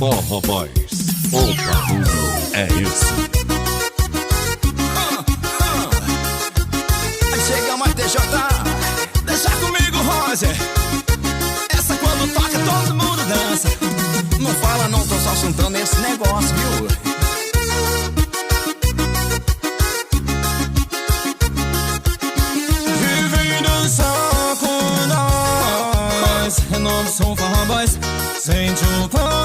Forró Boys, o barulho é esse. Aí chega mais TJ, deixa comigo, Roger. Essa quando toca todo mundo dança. Não fala não, tô só juntando esse negócio, viu? Vem dançar com nós, é nosso Forró Boys. Sente o pão.